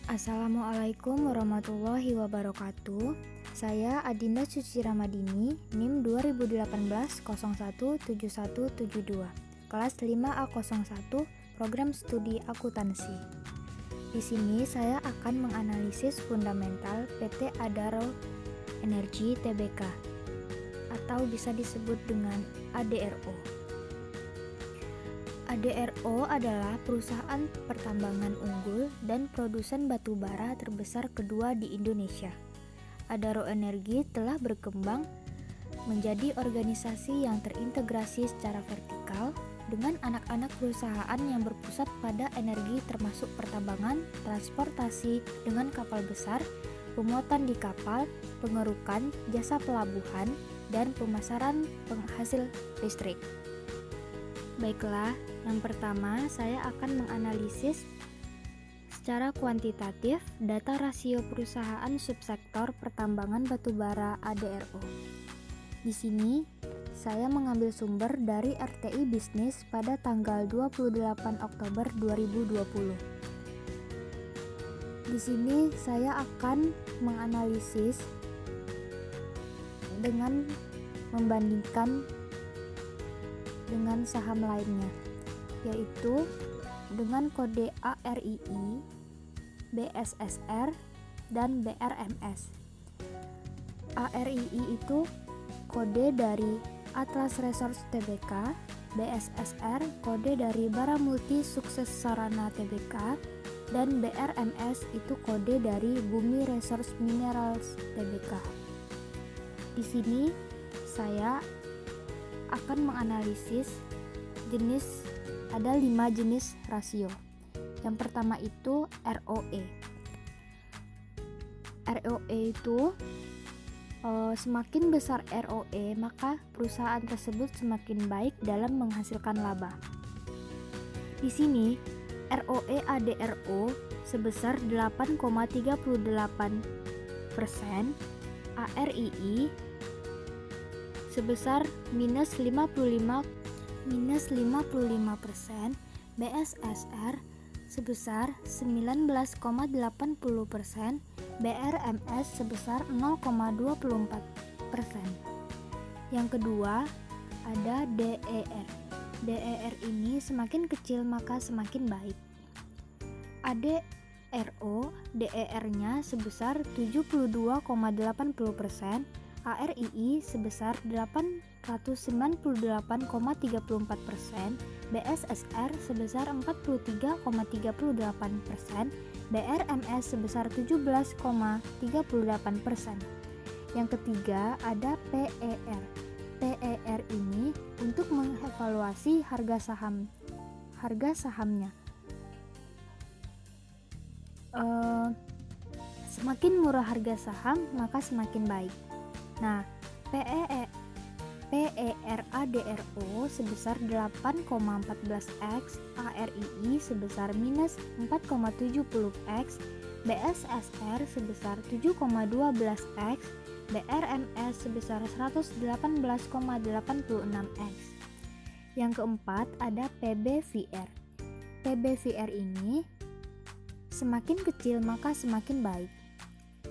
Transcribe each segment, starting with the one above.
Assalamualaikum warahmatullahi wabarakatuh. Saya Adinda Suci Ramadini, NIM 2018-017172, kelas 5A01, program studi akuntansi. Di sini saya akan menganalisis fundamental PT Adaro Energi Tbk atau bisa disebut dengan ADRO. ADRO adalah perusahaan pertambangan unggul dan produsen batu bara terbesar kedua di Indonesia. Adaro Energi telah berkembang menjadi organisasi yang terintegrasi secara vertikal dengan anak-anak perusahaan yang berpusat pada energi termasuk pertambangan, transportasi dengan kapal besar, pemuatan di kapal, pengerukan, jasa pelabuhan, dan pemasaran penghasil listrik. Baiklah, yang pertama saya akan menganalisis secara kuantitatif data rasio perusahaan subsektor pertambangan batubara ADRO. Di sini saya mengambil sumber dari RTI Bisnis pada tanggal 28 Oktober 2020. Di sini saya akan menganalisis dengan membandingkan dengan saham lainnya, yaitu dengan kode ARII, BSSR, dan BRMS. ARII itu kode dari Atlas Resource Tbk, BSSR kode dari Bara Multi Sukses Sarana Tbk, dan BRMS itu kode dari Bumi Resource Minerals Tbk. Di sini saya akan menganalisis ada 5 jenis rasio. Yang pertama itu ROE. ROE itu semakin besar ROE, maka perusahaan tersebut semakin baik dalam menghasilkan laba. Di sini ROE ADRO sebesar 8,38%, ARII sebesar minus 55%, BSSR sebesar 19,80%, BRMS sebesar 0,24%. Yang kedua ada DER. DER ini semakin kecil maka semakin baik. ADRO DER-nya sebesar 72,80%, ARII sebesar 898,34%, BSSR sebesar 43,38%, BRMS sebesar 17,38%. Yang ketiga ada PER. PER ini untuk mengevaluasi harga sahamnya. Semakin murah harga saham maka semakin baik. Nah, PER ADRO sebesar 8,14x, ARII sebesar minus 4,70x, BSSR sebesar 7,12x, BRMS sebesar 118,86x. Yang keempat ada PBVR. PBVR ini semakin kecil maka semakin baik.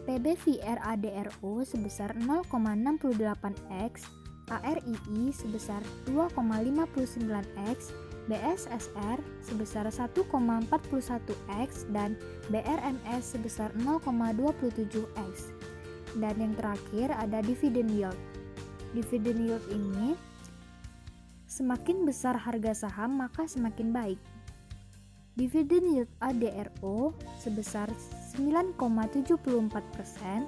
PBVR ADRO sebesar 0,68x, ARII sebesar 2,59x, BSSR sebesar 1,41x, dan BRMS sebesar 0,27x. Dan yang terakhir ada dividend yield. Dividend yield ini semakin besar harga saham maka semakin baik. Dividend yield ADRO sebesar 9,74%,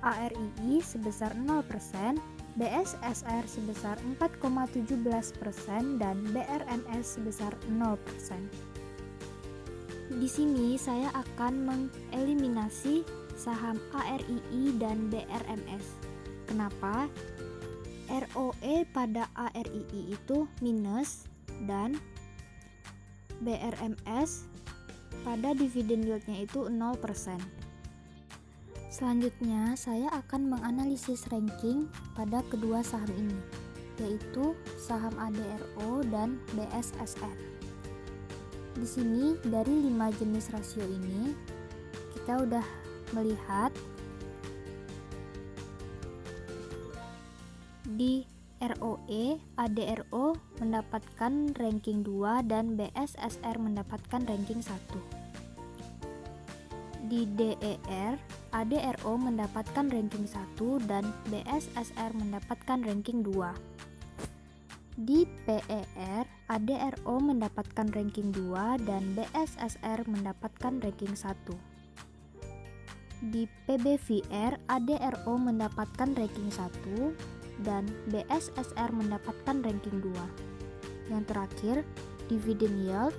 ARII sebesar 0%, BSSR sebesar 4,17%, dan BRMS sebesar 0%. Di sini saya akan mengeliminasi saham ARII dan BRMS. Kenapa? ROE pada ARII itu minus dan BRMS pada dividen yieldnya itu 0%. Selanjutnya, saya akan menganalisis ranking pada kedua saham ini, yaitu saham ADRO dan BSSR. Di sini dari 5 jenis rasio ini, kita udah melihat di ROE, ADRO mendapatkan ranking 2 dan BSSR mendapatkan ranking 1. Di DER, ADRO mendapatkan ranking 1 dan BSSR mendapatkan ranking 2. Di PER, ADRO mendapatkan ranking 2 dan BSSR mendapatkan ranking 1. Di PBVR, ADRO mendapatkan ranking 1 dan BSSR mendapatkan ranking 2. Yang terakhir, dividend yield,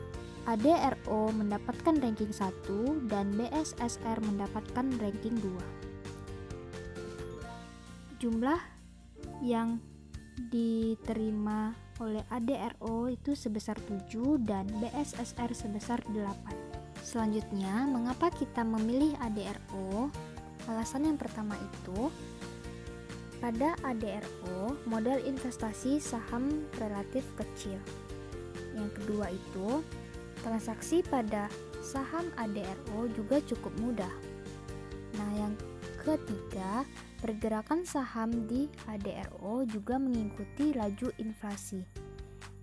ADRO mendapatkan ranking 1 dan BSSR mendapatkan ranking 2. Jumlah yang diterima oleh ADRO itu sebesar 7 dan BSSR sebesar 8. Selanjutnya, mengapa kita memilih ADRO? Alasan yang pertama itu, pada ADRO, modal investasi saham relatif kecil. Yang kedua itu, transaksi pada saham ADRO juga cukup mudah. Nah, yang ketiga, pergerakan saham di ADRO juga mengikuti laju inflasi.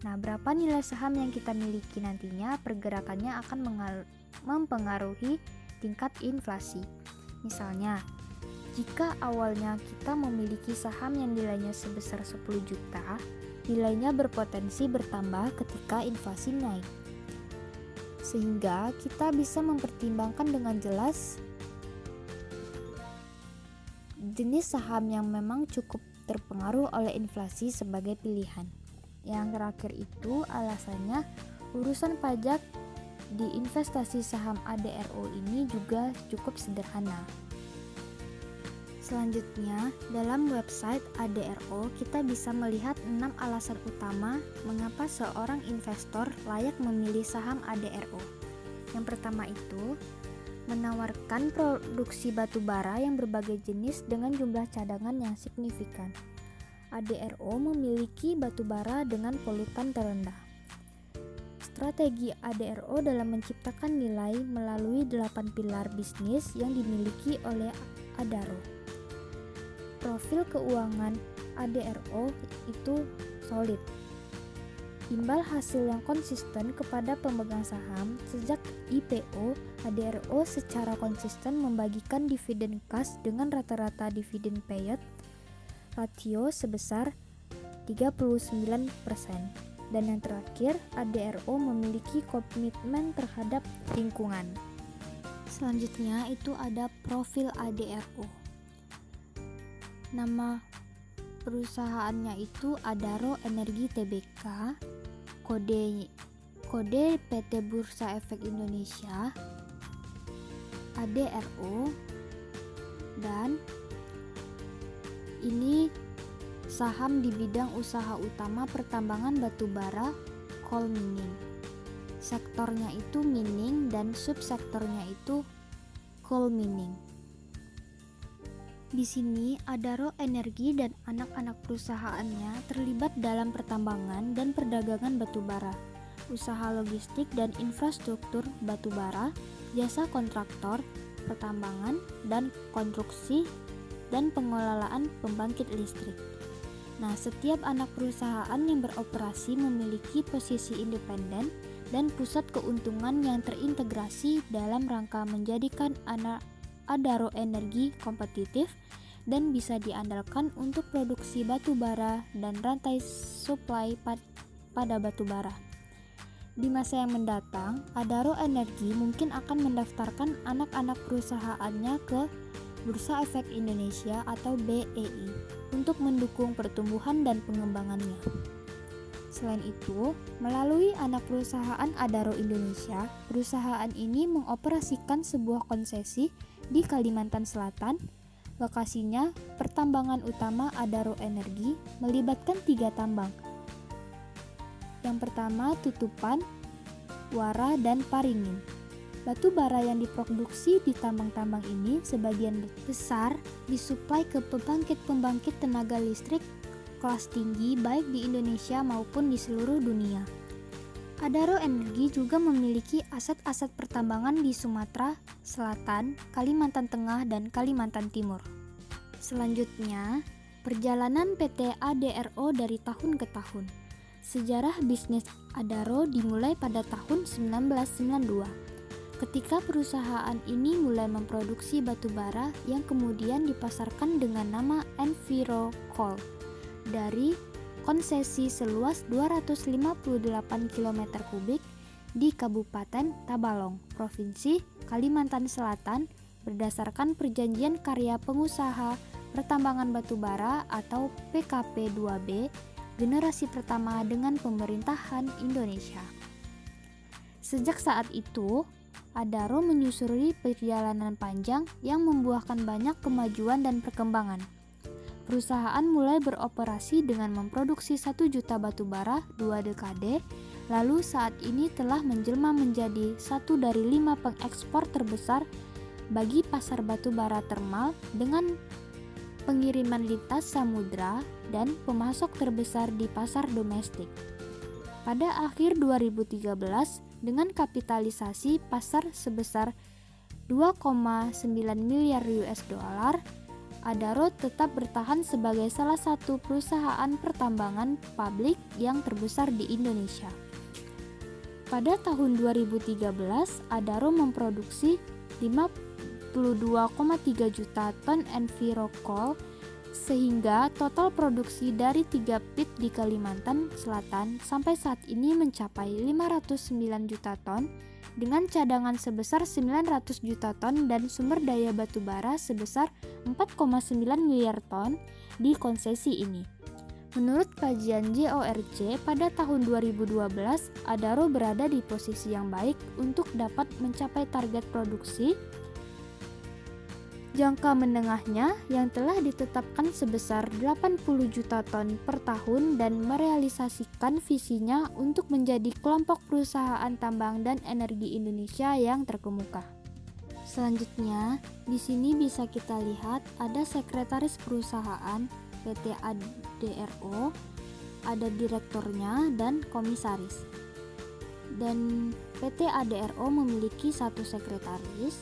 Nah, berapa nilai saham yang kita miliki nantinya, pergerakannya akan mempengaruhi tingkat inflasi. Misalnya, jika awalnya kita memiliki saham yang nilainya sebesar 10 juta, nilainya berpotensi bertambah ketika inflasi naik. Sehingga kita bisa mempertimbangkan dengan jelas jenis saham yang memang cukup terpengaruh oleh inflasi sebagai pilihan. Yang terakhir itu alasannya urusan pajak di investasi saham ADRO ini juga cukup sederhana. Selanjutnya, dalam website ADRO kita bisa melihat 6 alasan utama mengapa seorang investor layak memilih saham ADRO. Yang pertama itu, menawarkan produksi batu bara yang berbagai jenis dengan jumlah cadangan yang signifikan. ADRO memiliki batu bara dengan polutan terendah. Strategi ADRO dalam menciptakan nilai melalui 8 pilar bisnis yang dimiliki oleh ADRO. Profil keuangan ADRO itu solid. Imbal hasil yang konsisten kepada pemegang saham. Sejak IPO, ADRO secara konsisten membagikan dividen cash dengan rata-rata dividen payout ratio sebesar 39%. Dan yang terakhir, ADRO memiliki komitmen terhadap lingkungan. Selanjutnya itu ada profil ADRO. Nama perusahaannya itu Adaro Energi Tbk, kode PT Bursa Efek Indonesia, ADRO, dan ini saham di bidang usaha utama pertambangan batubara coal mining. Sektornya itu mining dan subsektornya itu coal mining. Di sini, Adaro Energi dan anak-anak perusahaannya terlibat dalam pertambangan dan perdagangan batubara, usaha logistik dan infrastruktur batubara, jasa kontraktor, pertambangan, dan konstruksi, dan pengelolaan pembangkit listrik. Nah, setiap anak perusahaan yang beroperasi memiliki posisi independen dan pusat keuntungan yang terintegrasi dalam rangka menjadikan Adaro Energi kompetitif dan bisa diandalkan untuk produksi batu bara dan rantai suplai pada batu bara. Di masa yang mendatang, Adaro Energi mungkin akan mendaftarkan anak-anak perusahaannya ke Bursa Efek Indonesia atau BEI untuk mendukung pertumbuhan dan pengembangannya. Selain itu, melalui anak perusahaan Adaro Indonesia, perusahaan ini mengoperasikan sebuah konsesi di Kalimantan Selatan, Lokasinya, pertambangan utama Adaro Energi melibatkan 3 tambang. Yang pertama, Tutupan, Wara, dan Paringin. Batu bara yang diproduksi di tambang-tambang ini sebagian besar disuplai ke pembangkit-pembangkit tenaga listrik kelas tinggi baik di Indonesia maupun di seluruh dunia. Adaro Energi juga memiliki aset-aset pertambangan di Sumatera Selatan, Kalimantan Tengah, dan Kalimantan Timur. Selanjutnya, perjalanan PT ADRO dari tahun ke tahun. Sejarah bisnis Adaro dimulai pada tahun 1992, ketika perusahaan ini mulai memproduksi batu bara yang kemudian dipasarkan dengan nama EnviroCoal dari konsesi seluas 258 km kubik di Kabupaten Tabalong, Provinsi Kalimantan Selatan berdasarkan Perjanjian Karya Pengusaha Pertambangan Batubara atau PKP-2B generasi pertama dengan pemerintahan Indonesia. Sejak saat itu, Adaro menyusuri perjalanan panjang yang membuahkan banyak kemajuan dan perkembangan. Perusahaan mulai beroperasi dengan memproduksi 1 juta batu bara 2 dekade, lalu saat ini telah menjelma menjadi satu dari 5 pengekspor terbesar bagi pasar batu bara termal dengan pengiriman lintas samudra dan pemasok terbesar di pasar domestik. Pada akhir 2013, dengan kapitalisasi pasar sebesar 2,9 miliar US dollar, Adaro tetap bertahan sebagai salah satu perusahaan pertambangan publik yang terbesar di Indonesia. Pada tahun 2013, Adaro memproduksi 52,3 juta ton EnviroCoal, sehingga total produksi dari 3 pit di Kalimantan Selatan sampai saat ini mencapai 509 juta ton, dengan cadangan sebesar 900 juta ton dan sumber daya batu bara sebesar 4,9 miliar ton di konsesi ini. Menurut kajian JORC, pada tahun 2012, Adaro berada di posisi yang baik untuk dapat mencapai target produksi jangka menengahnya yang telah ditetapkan sebesar 80 juta ton per tahun dan merealisasikan visinya untuk menjadi kelompok perusahaan tambang dan energi Indonesia yang terkemuka. Selanjutnya, di sini bisa kita lihat ada sekretaris perusahaan PT ADRO, ada direkturnya dan komisaris. Dan PT ADRO memiliki 1 sekretaris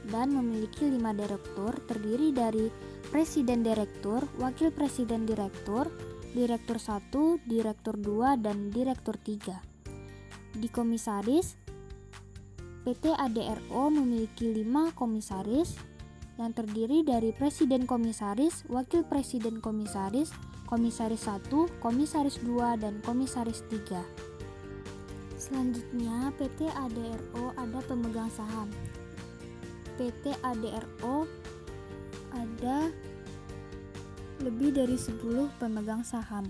dan memiliki 5 direktur terdiri dari presiden direktur, wakil presiden direktur, direktur 1, direktur 2, dan direktur 3. Di komisaris, PT ADRO memiliki 5 komisaris yang terdiri dari presiden komisaris, wakil presiden komisaris, komisaris 1, komisaris 2, dan komisaris 3. Selanjutnya, PT ADRO ada pemegang saham. PT ADRO ada lebih dari 10 pemegang saham,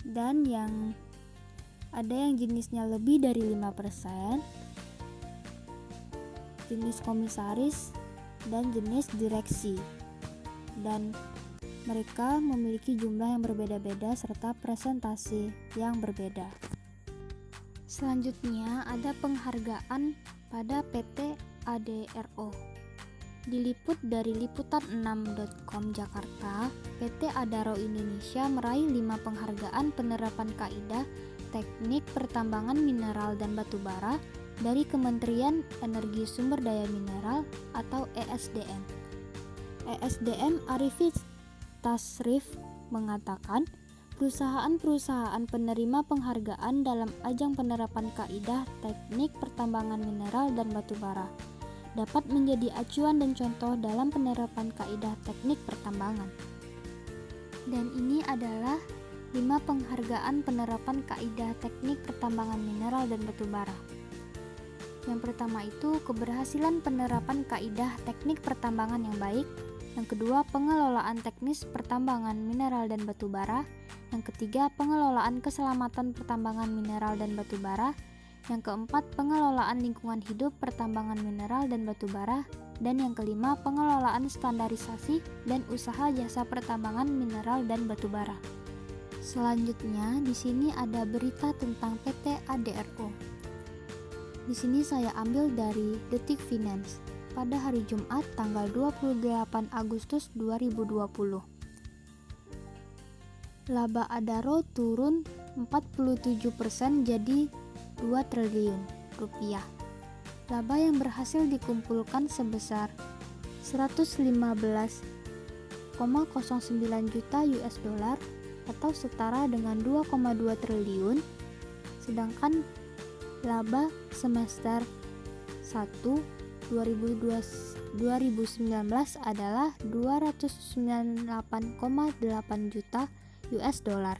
dan ada yang jenisnya lebih dari 5%, jenis komisaris, dan jenis direksi, dan mereka memiliki jumlah yang berbeda-beda serta presentasi yang berbeda. Selanjutnya ada penghargaan pada PT ADRO. Diliput dari liputan6.com Jakarta, PT Adaro Indonesia meraih 5 penghargaan penerapan kaidah teknik pertambangan mineral dan batu bara dari Kementerian Energi Sumber Daya Mineral atau ESDM. ESDM Arifin Tasrif mengatakan, perusahaan-perusahaan penerima penghargaan dalam ajang penerapan kaidah teknik pertambangan mineral dan batu bara dapat menjadi acuan dan contoh dalam penerapan kaidah teknik pertambangan. Dan ini adalah 5 penghargaan penerapan kaidah teknik pertambangan mineral dan batu bara. Yang pertama itu keberhasilan penerapan kaidah teknik pertambangan yang baik. Yang kedua, pengelolaan teknis pertambangan mineral dan batu bara. Yang ketiga, pengelolaan keselamatan pertambangan mineral dan batu bara. Yang keempat, pengelolaan lingkungan hidup pertambangan mineral dan batu bara. Dan yang kelima, pengelolaan standarisasi dan usaha jasa pertambangan mineral dan batu bara. Selanjutnya, di sini ada berita tentang PT ADRO. Di sini saya ambil dari Detik Finance pada hari Jumat tanggal 28 Agustus 2020. Laba ADRO turun 47% jadi 2 triliun rupiah. Laba yang berhasil dikumpulkan sebesar 115,09 juta US dollar atau setara dengan 2,2 triliun, sedangkan laba semester 1 2019 adalah 298,8 juta US dollar.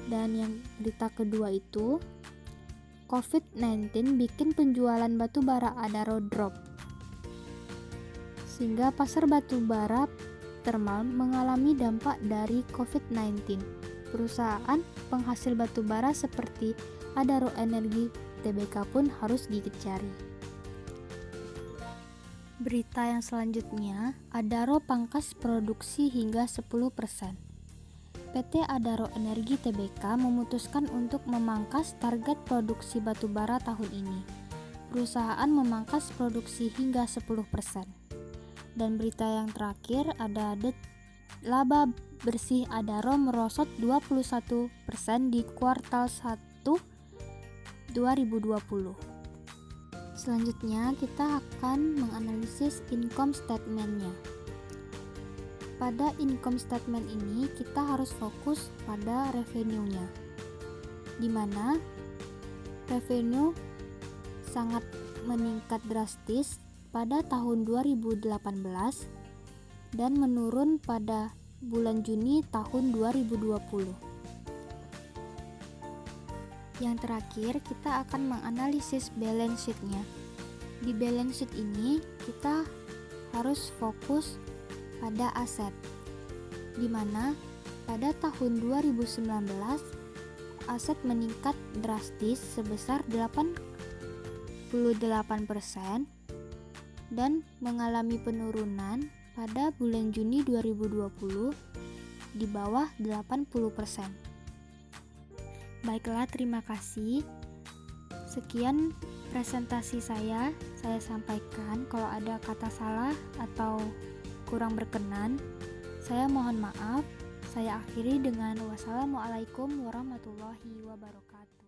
Dan yang berita kedua itu, COVID-19 bikin penjualan batu bara ADRO drop, sehingga pasar batu bara thermal mengalami dampak dari COVID-19. Perusahaan penghasil batu bara seperti ADRO Energi Tbk pun harus dicari. Berita yang selanjutnya, ADRO pangkas produksi hingga 10%. PT ADRO Energi Tbk memutuskan untuk memangkas target produksi batu bara tahun ini. Perusahaan memangkas produksi hingga 10%. Dan berita yang terakhir ada laba bersih ADRO merosot 21% di kuartal 1 2020. Selanjutnya kita akan menganalisis income statement-nya. Pada income statement ini kita harus fokus pada revenue-nya, di mana revenue sangat meningkat drastis pada tahun 2018 dan menurun pada bulan Juni tahun 2020. Yang terakhir, kita akan menganalisis balance sheet-nya. Di balance sheet ini kita harus fokus pada aset, di mana pada tahun 2019 aset meningkat drastis sebesar 88% dan mengalami penurunan pada bulan Juni 2020 di bawah 80%. Baiklah, terima kasih. Sekian presentasi saya sampaikan. Kalau ada kata salah atau kurang berkenan, saya mohon maaf. Saya akhiri dengan wassalamualaikum warahmatullahi wabarakatuh.